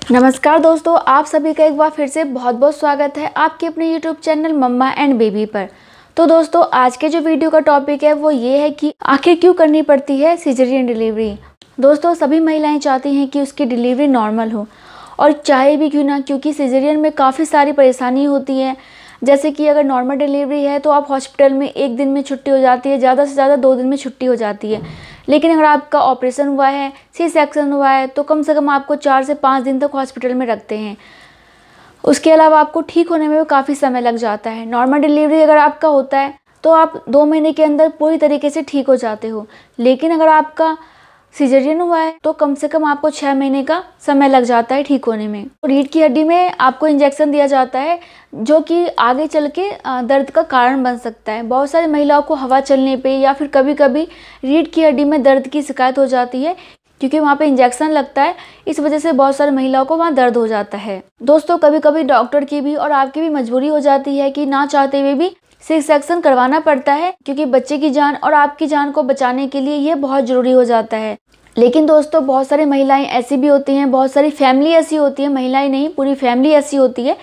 नमस्कार दोस्तों, आप सभी का एक बार फिर से बहुत बहुत स्वागत है आपके अपने YouTube channel mamma and baby पर। तो दोस्तों, आज के जो वीडियो का टॉपिक है वो ये है कि आखिर क्यों करनी पड़ती है सिजेरियन डिलीवरी। दोस्तों, सभी महिलाएं चाहती हैं कि उसकी डिलीवरी नॉर्मल हो, और चाहे भी क्यों ना, क्योंकि सिजेरियन में काफ़ी सारी परेशानी होती है। जैसे कि अगर नॉर्मल डिलीवरी है तो आप हॉस्पिटल में एक दिन में छुट्टी हो जाती है, ज़्यादा से ज़्यादा 2 दिन में छुट्टी हो जाती है। लेकिन अगर आपका ऑपरेशन हुआ है, सी सेक्शन हुआ है, तो कम से कम आपको 4 से 5 दिन तक हॉस्पिटल में रखते हैं। उसके अलावा आपको ठीक होने में भी काफ़ी समय लग जाता है। नॉर्मल डिलीवरी अगर आपका होता है तो आप 2 महीने के अंदर पूरी तरीके से ठीक हो जाते हो। लेकिन अगर आपका सिजेरियन हुआ है तो कम से कम आपको 6 महीने का समय लग जाता है ठीक होने में। रीढ़ की हड्डी में आपको इंजेक्शन दिया जाता है जो कि आगे चल के दर्द का कारण बन सकता है। बहुत सारी महिलाओं को हवा चलने पे या फिर कभी कभी रीढ़ की हड्डी में दर्द की शिकायत हो जाती है, क्योंकि वहाँ पे इंजेक्शन लगता है। इस वजह से बहुत सारी महिलाओं को वहाँ दर्द हो जाता है। दोस्तों, कभी कभी डॉक्टर की भी और आपकी भी मजबूरी हो जाती है कि ना चाहते हुए भी सी सेक्शन करवाना पड़ता है, क्योंकि बच्चे की जान और आपकी जान को बचाने के लिए ये बहुत ज़रूरी हो जाता है। लेकिन दोस्तों, बहुत सारी महिलाएं ऐसी भी होती हैं, बहुत सारी फैमिली ऐसी होती है, महिलाएं नहीं पूरी फैमिली ऐसी होती है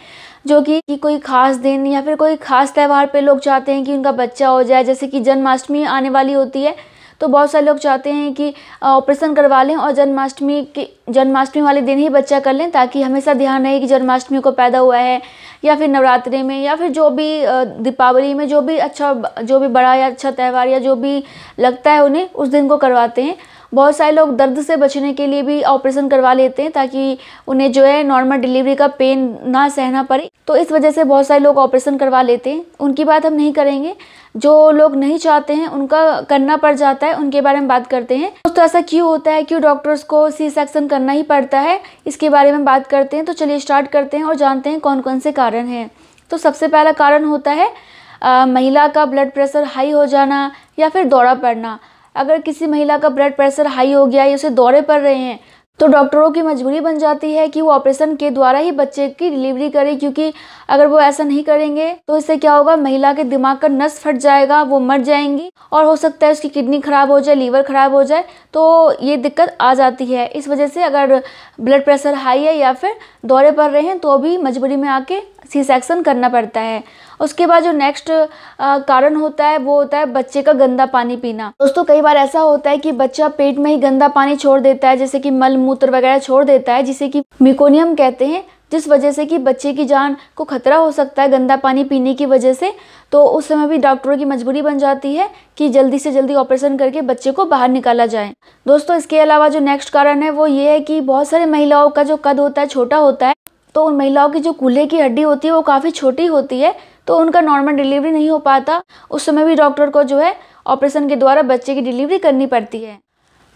जो कि कोई खास दिन या फिर कोई खास त्यौहार पे लोग चाहते हैं कि उनका बच्चा हो जाए। जैसे कि जन्माष्टमी आने वाली होती है तो बहुत सारे लोग चाहते हैं कि ऑपरेशन करवा लें और जन्माष्टमी वाले दिन ही बच्चा कर लें, ताकि हमेशा ध्यान रहे कि जन्माष्टमी को पैदा हुआ है, या फिर नवरात्रि में, या फिर जो भी दीपावली में, जो भी बड़ा या अच्छा त्यौहार या जो भी लगता है उन्हें, उस दिन को करवाते हैं। बहुत सारे लोग दर्द से बचने के लिए भी ऑपरेशन करवा लेते हैं, ताकि उन्हें जो है नॉर्मल डिलीवरी का पेन ना सहना पड़े। तो इस वजह से बहुत सारे लोग ऑपरेशन करवा लेते हैं। उनकी बात हम नहीं करेंगे, जो लोग नहीं चाहते हैं उनका करना पड़ जाता है, उनके बारे में बात करते हैं। दोस्तों, ऐसा क्यों होता है, क्यों डॉक्टर्स को सी सेक्शन करना ही पड़ता है, इसके बारे में बात करते हैं। तो चलिए स्टार्ट करते हैं और जानते हैं कौन कौन से कारण हैं। तो सबसे पहला कारण होता है महिला का ब्लड प्रेशर हाई हो जाना या फिर दौरा पड़ना। अगर किसी महिला का ब्लड प्रेशर हाई हो गया या उसे दौरे पड़ रहे हैं तो डॉक्टरों की मजबूरी बन जाती है कि वो ऑपरेशन के द्वारा ही बच्चे की डिलीवरी करें, क्योंकि अगर वो ऐसा नहीं करेंगे तो इससे क्या होगा, महिला के दिमाग का नस फट जाएगा, वो मर जाएंगी और हो सकता है उसकी किडनी खराब हो जाए, लीवर खराब हो जाए। तो ये दिक्कत आ जाती है। इस वजह से अगर ब्लड प्रेशर हाई है या फिर दौरे पड़ रहे हैं तो भी मजबूरी में आके सी सेक्शन करना पड़ता है। उसके बाद जो नेक्स्ट कारण होता है वो होता है बच्चे का गंदा पानी पीना। दोस्तों, कई बार ऐसा होता है कि बच्चा पेट में ही गंदा पानी छोड़ देता है, जैसे कि मल मूत्र वगैरह छोड़ देता है, जिसे कि मेकोनियम कहते हैं, जिस वजह से कि बच्चे की जान को खतरा हो सकता है गंदा पानी पीने की वजह से। तो उस समय भी डॉक्टरों की मजबूरी बन जाती है कि जल्दी से जल्दी ऑपरेशन करके बच्चे को बाहर निकाला जाए। दोस्तों, इसके अलावा जो नेक्स्ट कारण है वो ये है कि बहुत सारी महिलाओं का जो कद होता है छोटा होता है, तो उन महिलाओं की जो कूल्हे की हड्डी होती है वो काफ़ी छोटी होती है, तो उनका नॉर्मल डिलीवरी नहीं हो पाता। उस समय भी डॉक्टर को जो है ऑपरेशन के द्वारा बच्चे की डिलीवरी करनी पड़ती है।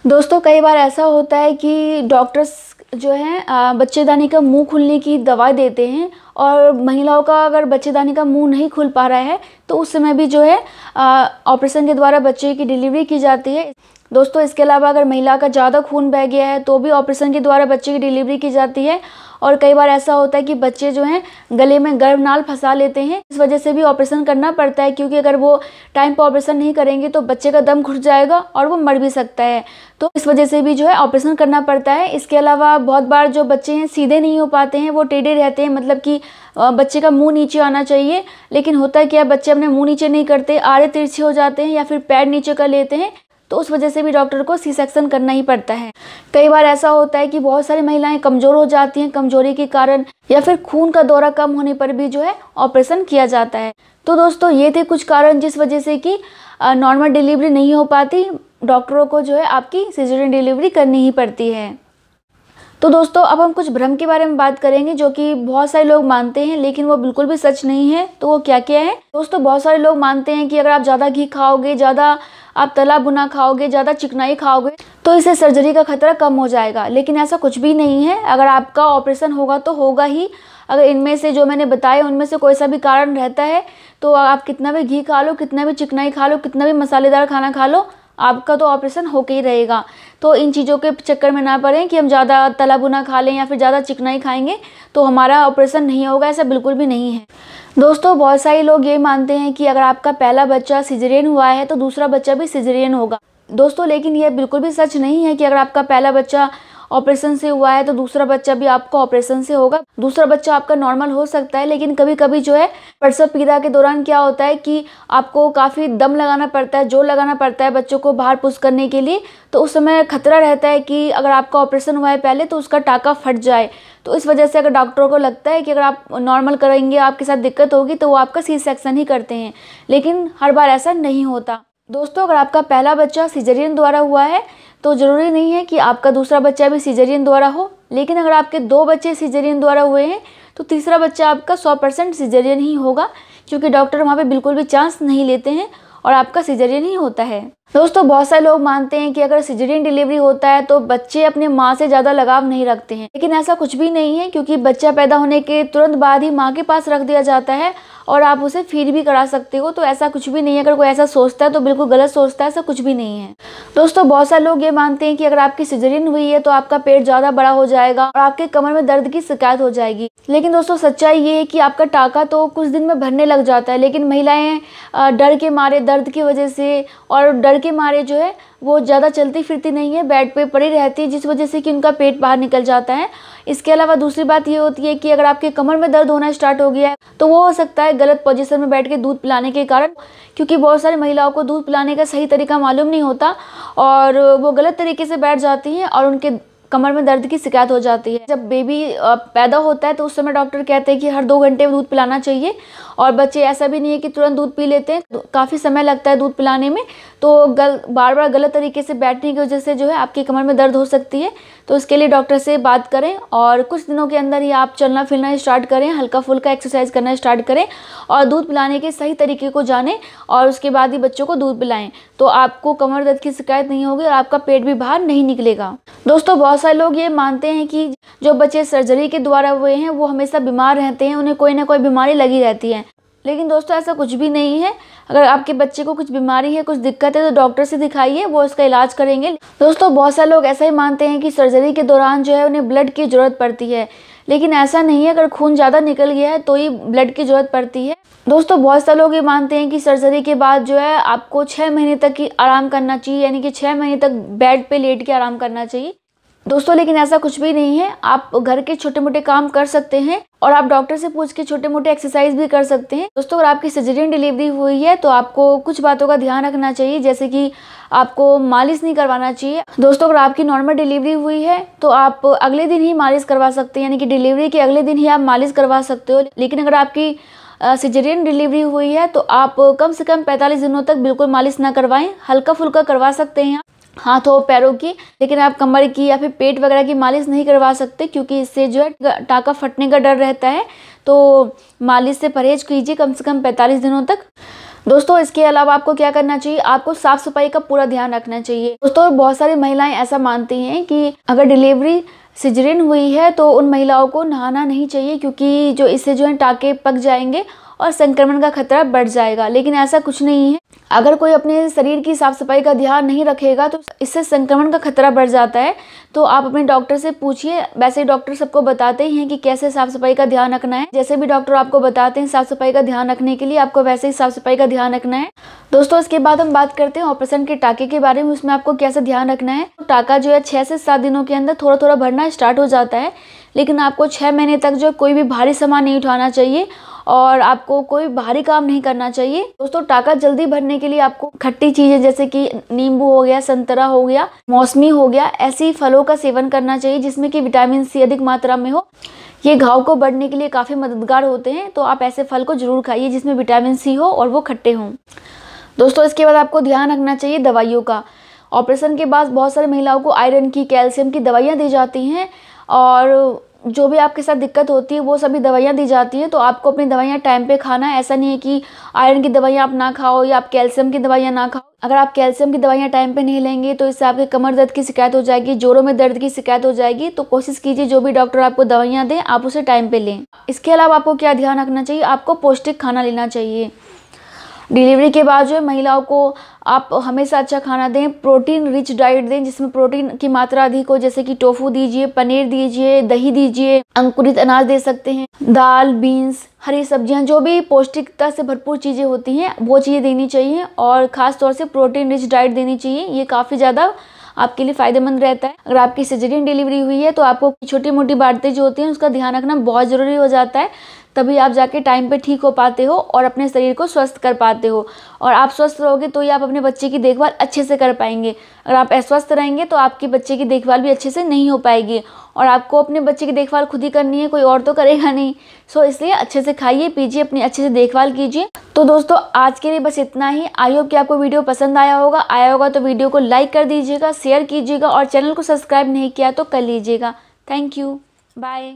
दोस्तों, कई बार ऐसा होता है कि डॉक्टर्स जो है बच्चेदानी का मुंह खुलने की दवा देते हैं, और महिलाओं का अगर बच्चेदानी का मुंह नहीं खुल पा रहा है तो उस समय भी जो है ऑपरेशन के द्वारा बच्चे की डिलीवरी की जाती है। दोस्तों, इसके अलावा अगर महिला का ज़्यादा खून बह गया है तो भी ऑपरेशन के द्वारा बच्चे की डिलीवरी की जाती है। और कई बार ऐसा होता है कि बच्चे जो हैं गले में गर्भनाल फंसा लेते हैं, इस वजह से भी ऑपरेशन करना पड़ता है, क्योंकि अगर वो टाइम पर ऑपरेशन नहीं करेंगे तो बच्चे का दम घुट जाएगा और वो मर भी सकता है। तो इस वजह से भी जो है ऑपरेशन करना पड़ता है। इसके अलावा बहुत बार जो बच्चे हैं सीधे नहीं हो पाते हैं, वो टेढ़े रहते हैं, मतलब कि बच्चे का मुंह नीचे आना चाहिए, लेकिन होता है क्या, बच्चे अपने मुंह नीचे नहीं करते, आड़े तिरछे हो जाते हैं या फिर पैर नीचे कर लेते हैं। तो उस वजह से भी डॉक्टर को सी सेक्शन करना ही पड़ता है। कई बार ऐसा होता है कि बहुत सारी महिलाएं कमज़ोर हो जाती हैं, कमजोरी के कारण या फिर खून का दौरा कम होने पर भी जो है ऑपरेशन किया जाता है। तो दोस्तों, ये थे कुछ कारण जिस वजह से कि नॉर्मल डिलीवरी नहीं हो पाती, डॉक्टरों को जो है आपकी सिजेरियन डिलीवरी करनी ही पड़ती है। तो दोस्तों, अब हम कुछ भ्रम के बारे में बात करेंगे जो कि बहुत सारे लोग मानते हैं, लेकिन वो बिल्कुल भी सच नहीं है। तो वो क्या क्या है दोस्तों? बहुत सारे लोग मानते हैं कि अगर आप ज़्यादा घी खाओगे, ज़्यादा आप तला भुना खाओगे, ज़्यादा चिकनाई खाओगे तो इससे सर्जरी का खतरा कम हो जाएगा। लेकिन ऐसा कुछ भी नहीं है। अगर आपका ऑपरेशन होगा तो होगा ही। अगर इनमें से जो मैंने बताए उनमें से कोई सा भी कारण रहता है तो आप कितना भी घी खा लो, कितना भी चिकनाई खा लो, कितना भी मसालेदार खाना खा लो, आपका तो ऑपरेशन होके ही रहेगा। तो इन चीज़ों के चक्कर में ना पड़ें कि हम ज़्यादा तला भुना खा लें या फिर ज़्यादा चिकनाई खाएंगे तो हमारा ऑपरेशन नहीं होगा, ऐसा बिल्कुल भी नहीं है। दोस्तों, बहुत सारे लोग ये मानते हैं कि अगर आपका पहला बच्चा सिजेरियन हुआ है तो दूसरा बच्चा भी सिजेरियन होगा। दोस्तों, लेकिन ये बिल्कुल भी सच नहीं है कि अगर आपका पहला बच्चा ऑपरेशन से हुआ है तो दूसरा बच्चा भी आपका ऑपरेशन से होगा। दूसरा बच्चा आपका नॉर्मल हो सकता है, लेकिन कभी कभी जो है प्रसव पीड़ा के दौरान क्या होता है कि आपको काफ़ी दम लगाना पड़ता है, जोर लगाना पड़ता है बच्चों को बाहर पुश करने के लिए। तो उस समय खतरा रहता है कि अगर आपका ऑपरेशन हुआ है पहले तो उसका टाका फट जाए। तो इस वजह से अगर डॉक्टरों को लगता है कि अगर आप नॉर्मल करेंगे आपके साथ दिक्कत होगी तो वो आपका सी सेक्शन ही करते हैं, लेकिन हर बार ऐसा नहीं होता। दोस्तों, अगर आपका पहला बच्चा सिजेरियन द्वारा हुआ है तो ज़रूरी नहीं है कि आपका दूसरा बच्चा भी सिजेरियन द्वारा हो, लेकिन अगर आपके 2 बच्चे सिजेरियन द्वारा हुए हैं तो तीसरा बच्चा आपका 100% सिजेरियन ही होगा, क्योंकि डॉक्टर वहाँ पे बिल्कुल भी चांस नहीं लेते हैं और आपका सिजेरियन ही होता है। दोस्तों, बहुत सारे लोग मानते हैं कि अगर सिजेरियन डिलीवरी होता है तो बच्चे अपने माँ से ज़्यादा लगाव नहीं रखते हैं, लेकिन ऐसा कुछ भी नहीं है, क्योंकि बच्चा पैदा होने के तुरंत बाद ही माँ के पास रख दिया जाता है और आप उसे फीड भी करा सकते हो। तो ऐसा कुछ भी नहीं है, अगर कोई ऐसा सोचता है तो बिल्कुल गलत सोचता है, ऐसा कुछ भी नहीं है। दोस्तों, बहुत सारे लोग ये मानते हैं कि अगर आपकी सिजेरियन हुई है तो आपका पेट ज़्यादा बड़ा हो जाएगा और आपके कमर में दर्द की शिकायत हो जाएगी, लेकिन दोस्तों सच्चाई ये है कि आपका टाका तो कुछ दिन में भरने लग जाता है, लेकिन महिलाएं डर के मारे, दर्द की वजह से और डर के मारे जो है वो ज़्यादा चलती फिरती नहीं है, बेड पे पड़ी रहती है, जिस वजह से कि उनका पेट बाहर निकल जाता है। इसके अलावा दूसरी बात ये होती है कि अगर आपके कमर में दर्द होना स्टार्ट हो गया है तो वो हो सकता है गलत पोजीशन में बैठ के दूध पिलाने के कारण, क्योंकि बहुत सारी महिलाओं को दूध पिलाने का सही तरीका मालूम नहीं होता और वो गलत तरीके से बैठ जाती हैं और उनके कमर में दर्द की शिकायत हो जाती है। जब बेबी पैदा होता है तो उस समय डॉक्टर कहते हैं कि हर 2 घंटे में दूध पिलाना चाहिए, और बच्चे ऐसा भी नहीं है कि तुरंत दूध पी लेते हैं, काफ़ी समय लगता है दूध पिलाने में। तो बार बार गलत तरीके से बैठने की वजह से जो है आपकी कमर में दर्द हो सकती है। तो इसके लिए डॉक्टर से बात करें और कुछ दिनों के अंदर ही आप चलना फिरना स्टार्ट करें, हल्का फुल्का एक्सरसाइज करना स्टार्ट करें और दूध पिलाने के सही तरीके को जानें और उसके बाद ही बच्चों को दूध पिलाएं। तो आपको कमर दर्द की शिकायत नहीं होगी और आपका पेट भी बाहर नहीं निकलेगा। दोस्तों, बहुत सारे लोग ये मानते हैं कि जो बच्चे सर्जरी के द्वारा हुए हैं वो हमेशा बीमार रहते हैं, उन्हें कोई ना कोई बीमारी लगी रहती है, लेकिन दोस्तों ऐसा कुछ भी नहीं है। अगर आपके बच्चे को कुछ बीमारी है, कुछ दिक्कत है तो डॉक्टर से दिखाइए, वो इसका इलाज करेंगे। दोस्तों, बहुत सारे लोग ऐसा ही मानते हैं कि सर्जरी के दौरान जो है उन्हें ब्लड की ज़रूरत पड़ती है, लेकिन ऐसा नहीं है। अगर खून ज़्यादा निकल गया है तो ही ब्लड की ज़रूरत पड़ती है। दोस्तों, बहुत सारे लोग ये मानते हैं कि सर्जरी के बाद जो है आपको 6 महीने तक ही आराम करना चाहिए, यानी कि 6 महीने तक बेड पे लेट के आराम करना चाहिए। दोस्तों, लेकिन ऐसा कुछ भी नहीं है। आप घर के छोटे मोटे काम कर सकते हैं और आप डॉक्टर से पूछ के छोटे मोटे एक्सरसाइज भी कर सकते हैं। दोस्तों, अगर आपकी सिजेरियन डिलीवरी हुई है तो आपको कुछ बातों का ध्यान रखना चाहिए, जैसे कि आपको मालिश नहीं करवाना चाहिए। दोस्तों, अगर आपकी नॉर्मल डिलीवरी हुई है तो आप अगले दिन ही मालिश करवा सकते हैं, यानी कि डिलीवरी के अगले दिन ही आप मालिश करवा सकते हो। लेकिन अगर आपकी सिजेरियन डिलीवरी हुई है तो आप कम से कम 45 दिनों तक बिल्कुल मालिश ना करवाएं। हल्का फुल्का करवा सकते हैं हाथों पैरों की, लेकिन आप कमर की या फिर पेट वगैरह की मालिश नहीं करवा सकते, क्योंकि इससे जो है टाका फटने का डर रहता है। तो मालिश से परहेज कीजिए कम से कम 45 दिनों तक। दोस्तों, इसके अलावा आपको क्या करना चाहिए, आपको साफ सफाई का पूरा ध्यान रखना चाहिए। दोस्तों, बहुत सारी महिलाएं ऐसा मानती हैं कि अगर डिलीवरी सिजेरियन हुई है तो उन महिलाओं को नहाना नहीं चाहिए, क्योंकि जो इससे जो है टाके पक जाएंगे और संक्रमण का खतरा बढ़ जाएगा, लेकिन ऐसा कुछ नहीं है। अगर कोई अपने शरीर की साफ सफाई का ध्यान नहीं रखेगा तो इससे संक्रमण का खतरा बढ़ जाता है। तो आप अपने डॉक्टर से पूछिए। वैसे डॉक्टर सबको बताते ही हैं कि कैसे साफ सफाई का ध्यान रखना है। जैसे भी डॉक्टर आपको बताते हैं साफ सफाई का ध्यान रखने के लिए, आपको वैसे ही साफ सफाई का ध्यान रखना है। दोस्तों, इसके बाद हम बात करते हैं ऑपरेशन के टाके के बारे में। उसमें आपको कैसे ध्यान रखना है। टाका जो है 6 से 7 दिनों के अंदर थोड़ा थोड़ा भरना स्टार्ट हो जाता है, लेकिन आपको 6 महीने तक जो कोई भी भारी सामान नहीं उठाना चाहिए और आपको कोई भारी काम नहीं करना चाहिए। दोस्तों, टाका जल्दी भरने के लिए आपको खट्टी चीजें जैसे कि नींबू हो गया, संतरा हो गया, मौसमी हो गया, ऐसी फलों का सेवन करना चाहिए जिसमें कि विटामिन सी अधिक मात्रा में हो। ये घाव को बढ़ने के लिए काफ़ी मददगार होते हैं, तो आप ऐसे फल को जरूर खाइए जिसमें विटामिन सी हो और वो खट्टे हों। दोस्तों, इसके बाद आपको ध्यान रखना चाहिए दवाइयों का। ऑपरेशन के बाद बहुत सारी महिलाओं को आयरन की, कैल्शियम की दवाइयाँ दी जाती हैं और जो भी आपके साथ दिक्कत होती है वो सभी दवाइयाँ दी जाती हैं। तो आपको अपनी दवाइयाँ टाइम पे खाना है। ऐसा नहीं है कि आयरन की दवाइयाँ आप ना खाओ या आप कैल्शियम की दवाइयाँ ना खाओ। अगर आप कैल्शियम की दवाइयाँ टाइम पे नहीं लेंगे तो इससे आपके कमर दर्द की शिकायत हो जाएगी, जोड़ों में दर्द की शिकायत हो जाएगी। तो कोशिश कीजिए जो भी डॉक्टर आपको दवाइयाँ दें आप उसे टाइम पे लें। इसके अलावा आपको क्या ध्यान रखना चाहिए, आपको पौष्टिक खाना लेना चाहिए। डिलीवरी के बाद जो है महिलाओं को आप हमेशा अच्छा खाना दें, प्रोटीन रिच डाइट दें जिसमें प्रोटीन की मात्रा अधिक हो, जैसे कि टोफू दीजिए, पनीर दीजिए, दही दीजिए, अंकुरित अनाज दे सकते हैं, दाल, बीन्स, हरी सब्जियां, जो भी पौष्टिकता से भरपूर चीज़ें होती हैं वो चीज़ें देनी चाहिए और ख़ास तौर से प्रोटीन रिच डाइट देनी चाहिए। ये काफ़ी ज़्यादा आपके लिए फ़ायदेमंद रहता है। अगर आपकी सिजेरियन डिलीवरी हुई है तो आपको छोटी मोटी बातें जो होती हैं उसका ध्यान रखना बहुत ज़रूरी हो जाता है, तभी आप जाके टाइम पे ठीक हो पाते हो और अपने शरीर को स्वस्थ कर पाते हो। और आप स्वस्थ रहोगे तो ही आप अपने बच्चे की देखभाल अच्छे से कर पाएंगे। अगर आप अस्वस्थ रहेंगे तो आपके बच्चे की देखभाल भी अच्छे से नहीं हो पाएगी, और आपको अपने बच्चे की देखभाल खुद ही करनी है, कोई और तो करेगा नहीं। सो इसलिए अच्छे से खाइए पीजिए, अपनी अच्छे से देखभाल कीजिए। तो दोस्तों आज के लिए बस इतना ही। आई होप कि आपको वीडियो पसंद आया होगा तो वीडियो को लाइक कर दीजिएगा, शेयर कीजिएगा और चैनल को सब्सक्राइब नहीं किया तो कर लीजिएगा। Thank you, bye.